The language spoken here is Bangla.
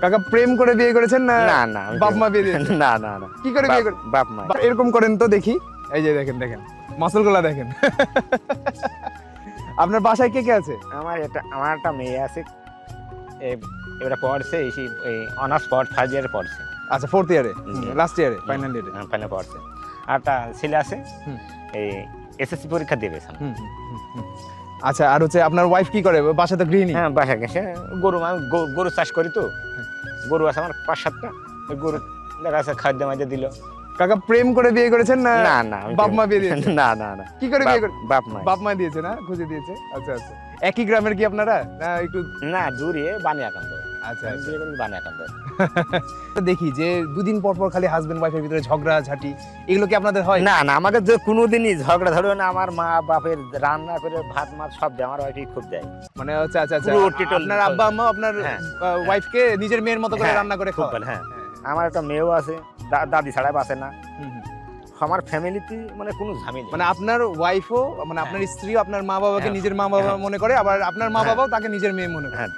কাকা প্রেম করে বিয়ে করেছেন না? না না আমি বাপ মা বিয়ে দিয়েছে? না না না কি করে বিয়ে করে? বাপ মা এরকম করেন তো দেখি। এই যে দেখেন দেখেন মাসলগুলা দেখেন। আপনার বাসায় কে কে আছে? আমার একটা মেয়ে আছে, এবারে পড়ছে এই অনার্স ফার্স্ট ইয়ারে পড়ছে, আচ্ছা ফোর্থ ইয়ারে, জি। লাস্ট ইয়ারে, ফাইনাল ইয়ারে। ফাইনাল পড়ছে। আর একটা ছেলে আছে, হুম। এই এসএসসি পরীক্ষা দেবে সামনে। আচ্ছা, আর হচ্ছে আপনার ওয়াইফ কি করে? বাসাতে গৃহিণী? হ্যাঁ বাসা গেছে, গরু চাষ করি তো, গরু আছে আমার 5-7টা, ওই গরু দেখা যাচ্ছে খাদ্য মাঝে দিল। কাকা প্রেম করে বিয়ে করেছেন না? না না বাপ মা বিয়ে দিয়েছে? না না না কি করে বিয়ে করে? বাপ মা বাপ মা দিয়েছে না, খুঁজে দিয়েছে। আচ্ছা আচ্ছা, একই গ্রামের কি আপনারা না একটু? না দূরে বানিয়াকান্দ। আচ্ছা আচ্ছা। বানিয়াকান্দ তো দেখি যে দুদিন পর পর খালি হাজবেন্ড ওয়াইফের ভিতরে ঝগড়া ঝাঁটি, এগুলো কি আপনাদের হয়? না না আমাকে যে কোনোদিনই ঝগড়া ধরবে না। আমার মা বাপের রান্না করে ভাত মাছ সব দেয়, আমার ওয়াইফই খুব দেয়। মানে আচ্ছা আচ্ছা আচ্ছা, পুরো টিটল আপনার আব্বা আম্মা আপনার হ্যাঁ। ওয়াইফকে নিজের মেয়ের মতো করে হ্যাঁ, রান্না করে খুব খাওয়ায়? ভালো, হ্যাঁ। হ্যাঁ। আমার একটা মেয়েও আছে, দাদি ছাড়া বাঁচে না। হুম, হুম। আমার ফ্যামিলিতে মানে কোনো ঝামেলা মানে আপনার ওয়াইফও, মানে আপনার স্ত্রীও আপনার মা বাবাকে হ্যাঁ। নিজের মা বাবা হ্যাঁ। মনে করে, আবার আপনার মা হ্যাঁ। বাবাও তাকে নিজের মেয়ে মনে করে। হ্যাঁ